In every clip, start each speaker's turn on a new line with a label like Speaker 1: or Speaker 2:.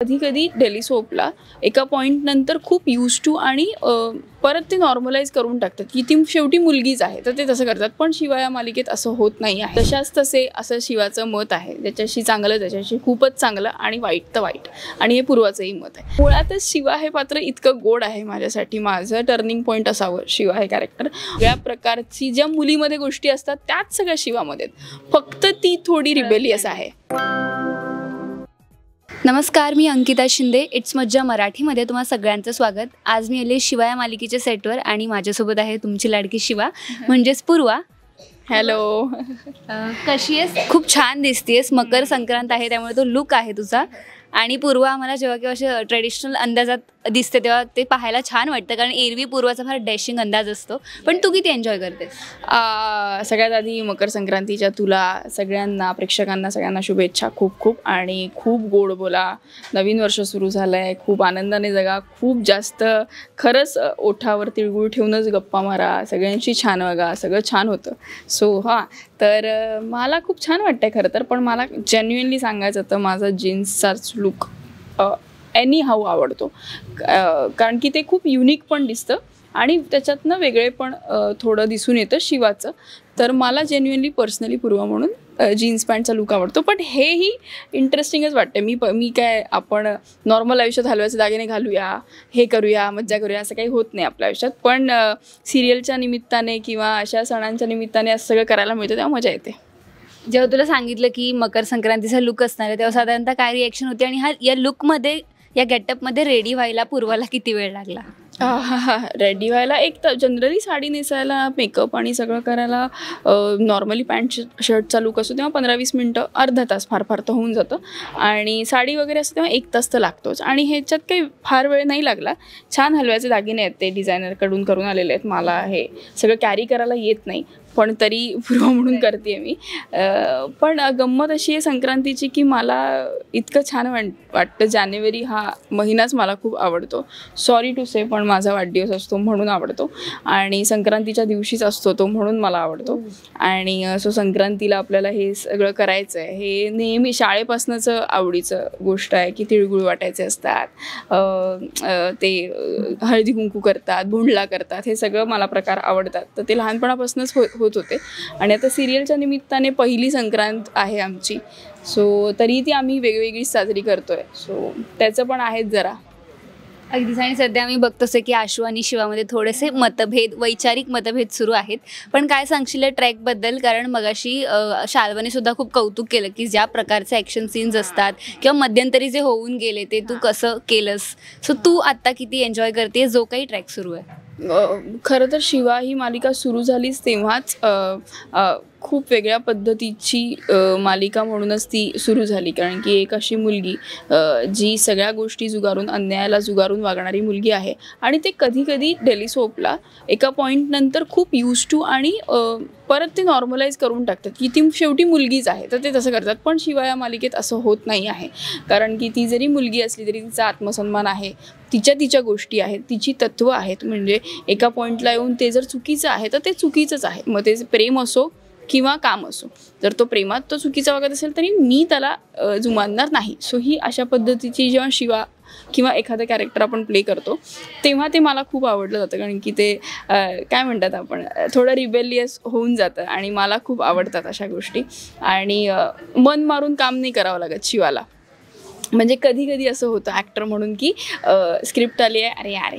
Speaker 1: कधी कधी डेली सोपला एका पॉइंट नंतर खूप यूज टू आणि परत ते नॉर्मलाइज करून टाकतात की ती शेवटी मुलगीच आहे, तर ते तसं करतात. पण शिवा या मालिकेत असं होत नाही आहे. तशाच तसे असं शिवाचं मत आहे, ज्याच्याशी चांगलं त्याच्याशी खूपच चांगलं आणि वाईट तर वाईट, आणि हे पूर्वाचंही मत आहे. मुळातच शिवा हे पात्र इतकं गोड आहे माझ्यासाठी. माझं टर्निंग पॉईंट असावं शिवा हे कॅरेक्टर. वेगळ्या प्रकारची ज्या मुलीमध्ये गोष्टी असतात त्याच सगळ्या शिवामध्ये, फक्त ती थोडी रिबेलियस आहे.
Speaker 2: नमस्कार, मी अंकिता शिंदे. इट्स मज्जा मराठीमध्ये तुम्हा सगळ्यांचं स्वागत. आज मी आले शिवा या मालिकेच्या सेटवर आणि माझ्यासोबत आहे तुमची लाडकी शिवा म्हणजेच पूर्वा.
Speaker 1: हॅलो,
Speaker 2: कशी आहेस? खूप छान दिसतेस. मकर संक्रांत आहे त्यामुळे तो लुक आहे तुझा. आणि पूर्वा आम्हाला जेव्हा केव्हा असे ट्रेडिशनल अंदाजात दिसते तेव्हा ते पाहायला छान वाटतं, कारण एरवी पूर्वाचा फार डॅशिंग अंदाज असतो. पण तू किती एन्जॉय करतेस?
Speaker 1: सगळ्यात आधी मकर संक्रांतीच्या तुला सगळ्यांना, प्रेक्षकांना सगळ्यांना शुभेच्छा खूप खूप. आणि खूप गोड बोला. नवीन वर्ष सुरू झालं आहे, खूप आनंदाने जगा. खूप जास्त खरंच ओठावर तिळगुळ ठेवूनच गप्पा मारा, सगळ्यांशी छान वागा, सगळं छान होतं. सो तर मला खूप छान वाटतं खरं तर. पण मला जेन्युइनली सांगायचं तर माझा जीन्सचाच लुक एनी हाऊ आवडतो, कारण की ते खूप युनिक पण दिसतं आणि त्याच्यातनं वेगळे पण थोडं दिसून येतं शिवाचं. तर मला जेन्युइनली पर्सनली पूर्वा म्हणून जीन्स पॅन्टचा लुक आवडतो. पण हेही इंटरेस्टिंगच वाटतं. मी काय आपण नॉर्मल आयुष्यात हलव्याचे दागिने घालूया, हे करूया, मज्जा करूया, असं काही होत नाही आपल्या आयुष्यात. पण सिरियलच्या निमित्ताने किंवा अशा सणांच्या निमित्ताने असं सगळं करायला मिळतं, तेव्हा मजा येते.
Speaker 2: जेव्हा तुला सांगितलं की मकर संक्रांतीचा लुक असणार आहे तेव्हा साधारणतः काय रिॲक्शन होती, आणि या लुकमध्ये, या गेटअपमध्ये रेडी व्हायला पूर्वाला किती वेळ लागला?
Speaker 1: रेडी व्हायला एक तर जनरली साडी नेसायला, मेकअप आणि सगळं करायला नॉर्मली पॅन्ट शर्टचा लुक असतो तेव्हा 15-20 मिनटं, अर्धा तास फार फार तर होऊन जातं. आणि साडी वगैरे असतं तेव्हा 1 तास तर लागतोच. आणि ह्याच्यात काही फार वेळ नाही लागला. छान हलव्याचे दागिने आहेत, ते डिझायनरकडून करून आलेले आहेत. मला हे सगळं कॅरी करायला येत नाही, पण तरी पूर्व म्हणून करते आहे मी. पण गंमत अशी आहे संक्रांतीची की मला इतकं छान वाटतं. जानेवारी हा महिनाच मला खूप आवडतो. सॉरी टू से, पण माझा वाढदिवस असतो म्हणून आवडतो, आणि संक्रांतीच्या दिवशीच असतो तो म्हणून मला आवडतो. आणि सो संक्रांतीला आपल्याला हे सगळं करायचं आहे. हे नेहमी शाळेपासूनच आवडीचं गोष्ट आहे की तिळगुळ वाटायचे असतात, ते हळदी कुंकू करतात, भुंडला करतात, हे सगळं मला प्रकार आवडतात. तर ते लहानपणापासूनच होत होते. आणि आता सिरियलच्या निमित्ताने पहिली संक्रांत आहे आमची. सो तरी ती आम्ही वेगवेगळीच साजरी करतोय. सो त्याचं पण आहेच जरा.
Speaker 2: अगदीच. आणि सध्या आम्ही बघतोच आहे की आशू आणि शिवामध्ये थोडेसे मतभेद, वैचारिक मतभेद सुरू आहेत. पण काय सांगशील या ट्रॅकबद्दल? कारण मगाशी शाल्वाने सुद्धा खूप कौतुक केलं की ज्या प्रकारचे ॲक्शन सीन्स असतात किंवा मध्यंतरी जे होऊन गेले ते तू कसं केलंस. सो तू आत्ता किती एन्जॉय करते जो काही ट्रॅक सुरू आहे?
Speaker 1: खरं तर शिवा ही मालिका सुरू झालीच तेव्हाच खूप वेगळ्या पद्धतीची मालिका म्हणूनच ती सुरू झाली. कारण की एक अशी मुलगी जी सगळ्या गोष्टी जुगारून, अन्यायाला जुगारून वागणारी मुलगी आहे. आणि ते कधी कधी डेली सोपला एका पॉईंट नंतर खूप यूज टू आणि परत ते नॉर्मलाइज करून टाकतात की ती शेवटी मुलगीच आहे, तर ते तसं करतात. पण शिवा या मालिकेत असं होत नाही आहे. कारण की ती जरी मुलगी असली तरी तिचा आत्मसन्मान आहे, तिच्या गोष्टी आहेत, तिची तत्त्व आहेत. म्हणजे एका पॉईंटला येऊन ते जर चुकीचं आहे तर ते चुकीचंच आहे. मग ते प्रेम असो किंवा काम असो, जर तो प्रेमात तो चुकीचा वागत असेल तरी मी त्याला जुमानणार नाही. सो ही अशा पद्धतीची जेव्हा शिवा किंवा एखादं कॅरेक्टर आपण प्ले करतो तेव्हा ते मला खूप आवडलं जातं. कारण की ते काय म्हणतात, आपण थोडं रिबेलियस होऊन जातं आणि मला खूप आवडतात अशा गोष्टी. आणि मन मारून काम नाही करावं लागत शिवाला. म्हणजे कधी कधी असं होतं ॲक्टर म्हणून की स्क्रिप्ट आली आहे, अरे यार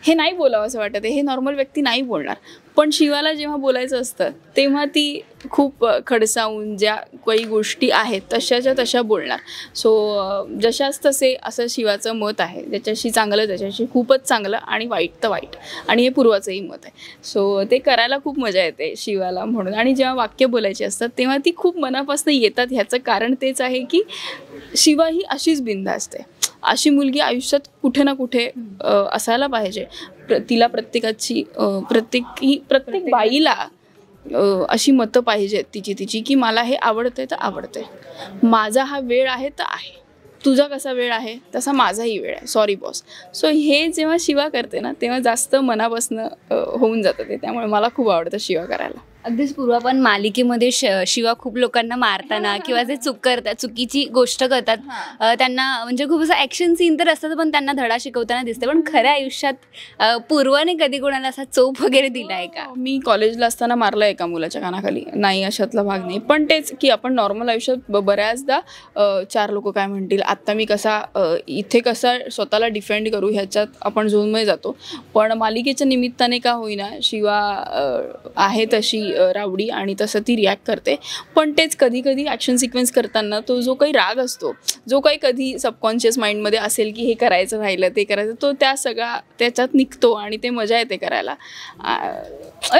Speaker 1: हे नाही बोलावं असं वाटतं, हे नॉर्मल व्यक्ती नाही बोलणार. पण शिवाला जेव्हा बोलायचं असतं तेव्हा ती खूप खडसावून ज्या काही गोष्टी आहेत तशाच्या तशा बोलणार. सो जशाच तसे असं शिवाचं मत आहे, ज्याच्याशी चांगलं त्याच्याशी खूपच चांगलं आणि वाईट तर वाईट, आणि हे पूर्वाचंही मत आहे. सो ते करायला खूप मजा येते शिवाला म्हणून. आणि जेव्हा वाक्य बोलायची असतात तेव्हा ती खूप मनापासून येतात. ह्याचं कारण तेच आहे की शिवा ही अशीच बिनधास्त आहे. अशी मुलगी आयुष्यात कुठे ना कुठे असायला पाहिजे. तिला प्रत्येकाची प्रत्येक बाईला अशी मतं पाहिजेत तिची की मला हे आवडतंय तर आवडतंय, माझा हा वेळ आहे तर आहे, तुझा कसा वेळ आहे तसा माझाही वेळ आहे, सॉरी बॉस. सो हे जेव्हा शिवा करते ना तेव्हा जास्त मनापासून होऊन जातं ते. त्यामुळे मला खूप आवडतं शिवा करायला.
Speaker 2: अगदीच पूर्वा, पण मालिकेमध्ये शिवा खूप लोकांना मारताना किंवा जे चुकीची गोष्ट करतात त्यांना म्हणजे खूप असं ॲक्शन सीन तर असतात, पण त्यांना धडा शिकवताना दिसते. पण खऱ्या आयुष्यात पूर्वाने कधी कोणाला असा चोप वगैरे दिला आहे का?
Speaker 1: मी कॉलेजला असताना मारलं एका मुलाच्या कानाखाली, नाही अशातला भाग नाही. पण तेच की आपण नॉर्मल आयुष्यात बऱ्याचदा 4 लोक काय म्हणतील, आत्ता मी इथे कसा स्वतःला डिफेंड करू ह्याच्यात आपण झोनमध्ये जातो. पण मालिकेच्या निमित्ताने का होईना शिवा आहे तशी रावडी आणि तसं ती रिॲक्ट करते. पण तेच कधी कधी ॲक्शन सिक्वेन्स करताना तो जो काही राग असतो, जो काही कधी सबकॉन्शियस माइंडमध्ये असेल की हे करायचं राहिलं ते करायचं, तो त्याच्यात निघतो आणि ते मजा येते करायला.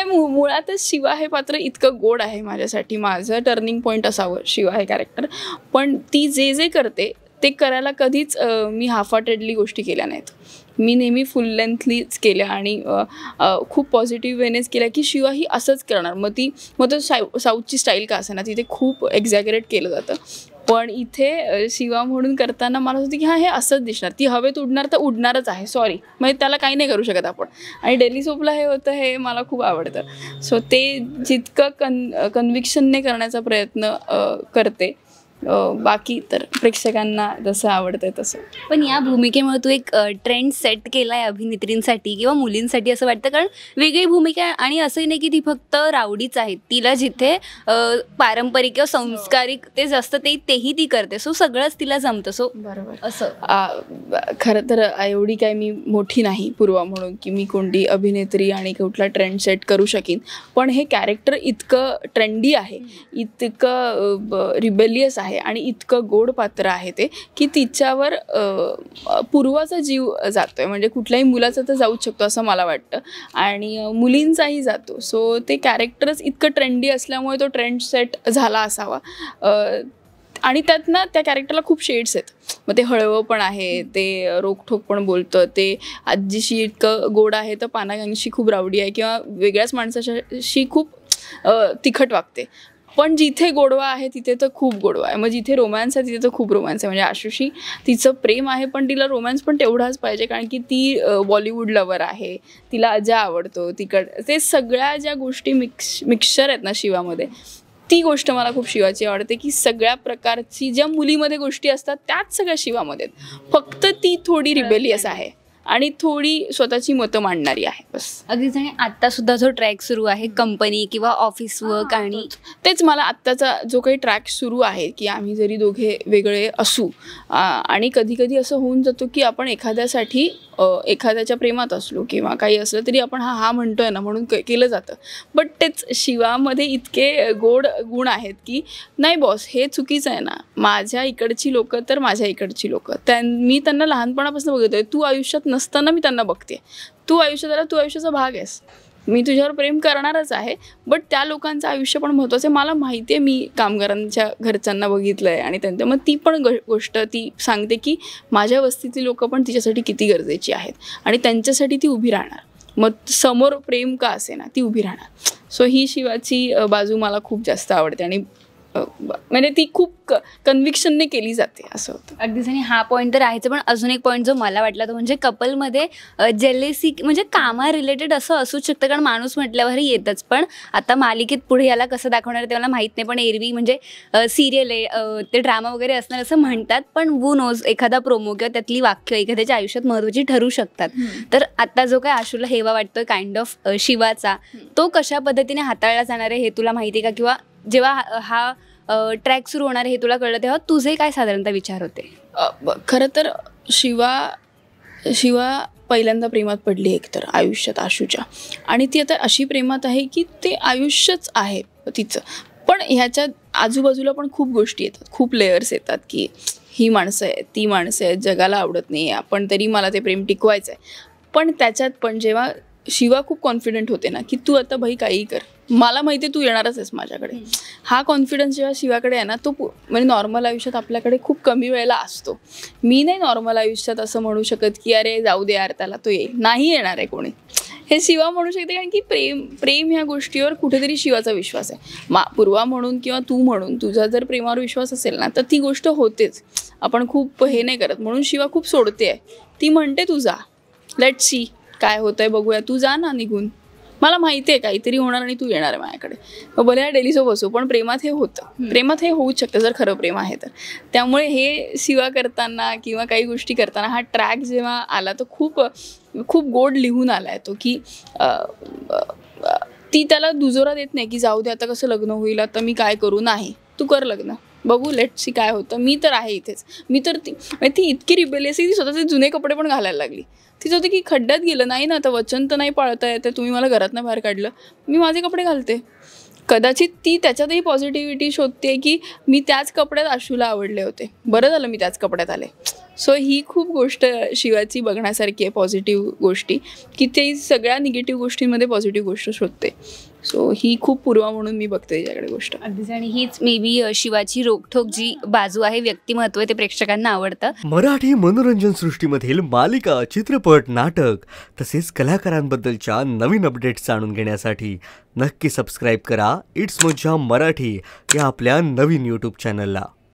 Speaker 1: मुळातच शिवा हे पात्र इतकं गोड आहे माझ्यासाठी, माझं टर्निंग पॉईंट असावं शिवा हे कॅरेक्टर. पण ती जे जे करते ते करायला कधीच मी हाफ हार्टेडली गोष्टी केल्या नाहीत. मी नेहमी फुल लेंथलीच केल्या आणि खूप पॉझिटिव्ह वेनेच केल्या की शिवा ही असंच करणार. मग तो साऊथची स्टाईल का असे ना, तिथे खूप एक्झॅगरेट केलं जातं. पण इथे शिवा म्हणून करताना मला होतं की हे असंच दिसणार, ती हवेत उडणार तर उडणारच आहे, सॉरी, म्हणजे त्याला काही नाही करू शकत आपण. आणि डेली सोपला हे होतं, हे मला खूप आवडतं. सो ते जितकं कन्व्हिक्शनने करण्याचा प्रयत्न करते, बाकी तर प्रेक्षकांना जसं आवडतंय तसं.
Speaker 2: पण या भूमिकेमुळे तू एक ट्रेंड सेट केला आहे अभिनेत्रींसाठी किंवा मुलींसाठी असं वाटतं, कारण वेगळी भूमिका आहे आणि असंही नाही की ती फक्त रावडीच आहे. तिला जिथे पारंपरिक किंवा संस्कारिक ते जास्त तेही ती करते. सो सगळंच तिला जमतं. सो
Speaker 1: बरोबर
Speaker 2: असं
Speaker 1: खरं तर एवढी काय मी मोठी नाही पूर्वा म्हणून की मी कोणती अभिनेत्री आणि कुठला ट्रेंड सेट करू शकीन. पण हे कॅरेक्टर इतकं ट्रेंडी आहे, इतकं रिबेलियस आहे आणि इतकं गोड पात्र आहे ते की तिच्यावर पूर्वाचा जीव जातोय. म्हणजे कुठल्याही मुलाचा तर जाऊच शकतो असं मला वाटतं आणि मुलींचाही जातो. सो ते कॅरेक्टरच इतकं ट्रेंडी असल्यामुळे तो ट्रेंड सेट झाला असावा. आणि त्यात ना त्या कॅरेक्टरला खूप शेड्स आहेत. मग ते हळवं पण आहे, ते रोकठोक पण बोलतं, ते आजीशी इतकं गोड आहे तर पानागांशी खूप रावडी आहे किंवा वेगळ्याच माणसाशी खूप तिखट वागते. पण जिथे गोडवा आहे तिथे तर खूप गोडवा आहे. मग जिथे रोमॅन्स आहे तिथे तर खूप रोमॅन्स आहे. म्हणजे आशुशी तिचं प्रेम आहे पण तिला रोमॅन्स पण तेवढाच पाहिजे, कारण की ती बॉलिवूड लवर आहे, तिला अजा आवडतो, ते सगळ्या ज्या गोष्टी मिक्सचर आहेत ना शिवामध्ये, ती गोष्ट मला खूप शिवाची आवडते की सगळ्या प्रकारची ज्या मुलीमध्ये गोष्टी असतात त्याच सगळ्या शिवामध्ये, फक्त ती थोडी रिबेलियस आहे आणि थोडी स्वतःची मतं मांडणारी आहे, बस.
Speaker 2: अगदीच. आणि आत्ता सुद्धा जो ट्रॅक सुरू आहे कंपनी किंवा ऑफिस वर्क, आणि
Speaker 1: तेच मला आत्ताचा जो काही ट्रॅक सुरू आहे की आम्ही जरी दोघे वेगळे असू आणि कधी कधी असं होऊन जातो की आपण एखाद्यासाठी एखाद्याच्या प्रेमात असलो किंवा काही असलं तरी आपण हा म्हणतोय ना म्हणून केलं जातं. बट तेच शिवामध्ये इतके गोड गुण आहेत की नाही बॉस, हे चुकीचं आहे ना, माझ्या इकडची लोक तर माझ्या इकडची लोक, मी त्यांना लहानपणापासून बघतोय, तू आयुष्यात नसताना मी त्यांना बघते, तू आयुष्याचा भाग आहेस, मी तुझ्यावर प्रेम करणारच आहे. बट त्या लोकांचं आयुष्य पण महत्त्वाचं आहे. मला माहिती आहे, मी कामगारांच्या घरच्यांना बघितलं आहे आणि त्यांचं मग ती पण गोष्ट ती सांगते की माझ्या वस्तीतली लोकं पण तिच्यासाठी किती गरजेची आहेत आणि त्यांच्यासाठी ती उभी राहणार. मग समोर प्रेम का असे ना, ती उभी राहणार. सो ही शिवाची बाजू मला खूप जास्त आवडते आणि म्हणजे ती खूप कन्व्हिक्शनने केली जाते असं होतं.
Speaker 2: अगदीच. आणि हा पॉईंट तर आहेच, पण अजून एक पॉईंट जो मला वाटला तो म्हणजे कपलमध्ये जेलेसी, म्हणजे कामा रिलेटेड असं असूच शकतं, कारण माणूस म्हटल्यावरही येतच. पण आता मालिकेत पुढे याला कसं दाखवणार ते मला माहीत नाही, पण एरवी म्हणजे सिरियल आहे, ते ड्रामा वगैरे असणार असं म्हणतात. पण वू नोज, एखादा प्रोमो किंवा त्यातली वाक्य एखाद्याच्या आयुष्यात महत्त्वाची ठरू शकतात. तर आता जो काय आशूला हेवा वाटतोय काइंड ऑफ शिवाचा, तो कशा पद्धतीने हाताळला जाणार आहे हे तुला माहिती आहे का? किंवा जेव्हा हा ट्रॅक सुरू होणार हे तुला कळलं तेव्हा तुझे काय साधारणतः विचार होते?
Speaker 1: खरं तर शिवा पहिल्यांदा प्रेमात पडली एकतर आयुष्यात आशूच्या, आणि ती आता अशी प्रेमात आहे की ते आयुष्यच आहे तिचं. पण ह्याच्यात आजूबाजूला पण खूप गोष्टी येतात, खूप लेयर्स येतात की ही माणसं आहेत, ती माणसं आहेत, जगाला आवडत नाही आहे, पण तरी मला ते प्रेम टिकवायचं आहे. पण त्याच्यात पण जेव्हा शिवा खूप कॉन्फिडंट होते ना की तू आता भाई काहीही कर, मला माहिती आहे तू येणारच आहेस माझ्याकडे, हा कॉन्फिडन्स जेव्हा शिवाकडे आहे ना, तो म्हणजे नॉर्मल आयुष्यात आपल्याकडे खूप कमी वेळेला असतो. मी नाही नॉर्मल आयुष्यात असं म्हणू शकत की अरे जाऊ दे यार त्याला, तो येईल, नाही येणार आहे कोणी, हे शिवा म्हणू शकते. कारण की प्रेम ह्या गोष्टीवर कुठेतरी शिवाचा विश्वास आहे. पूर्वा म्हणून किंवा तू म्हणून तुझा जर प्रेमावर विश्वास असेल ना तर ती गोष्ट होतेच, आपण खूप हे नाही करत. म्हणून शिवा खूप सोडते आहे, ती म्हणते तू जा, लेट्स सी काय होतंय बघूया, तू जा ना निघून, मला माहिती आहे काहीतरी होणार आणि तू येणार आहे माझ्याकडे, मग भले हा डेली सोबत असो, पण प्रेमात हे होतं, प्रेमात हे होऊच शकतं जर खरं प्रेम आहे तर. त्यामुळे हे शिवा करताना किंवा काही गोष्टी करताना हा ट्रॅक जेव्हा आला तर खूप खूप गोड लिहून आला आहे तो, की ती त्याला दुजोरा देत नाही की जाऊ दे आता कसं लग्न होईल, आता मी काय करू, नाही तू कर लग्न, बघू लेट सी काय होतं, मी तर आहे इथेच. मी तर ती इतकी रिबेलियस ती स्वतःचे जुने कपडे पण घालायला लागली. तिचं होतं की खड्ड्यात गेलं नाही ना, आता वचन तर नाही पाळता येतं, तुम्ही मला घरातनं बाहेर काढलं, मी माझे कपडे घालते. कदाचित ती त्याच्यातही पॉझिटिव्हिटी शोधते की मी त्याच कपड्यात आशूला आवडले होते, बरं झालं मी त्याच कपड्यात आले. सो ही खूप गोष्ट शिवाची बघण्यासारखी आहे, पॉझिटिव्ह गोष्टी, की ते सगळ्या निगेटिव्ह गोष्टींमध्ये पॉझिटिव्ह गोष्ट शोधते. सो ही खूप पूर्वा म्हणून मी बघते याच्याकडे गोष्ट.
Speaker 2: अगदीच, आणि हीच मे बी शिवाची रोखठोक जी बाजू आहे, व्यक्तिमत्व आहे, ते प्रेक्षकांना आवडतं.
Speaker 3: मराठी मनोरंजन सृष्टीमधील मालिका, चित्रपट, नाटक तसेच कलाकारांबद्दलच्या नवीन अपडेट्स जाणून घेण्यासाठी नक्की सबस्क्राईब करा इट्स मज्जा मराठी या आपल्या नवीन यूट्यूब चॅनलला.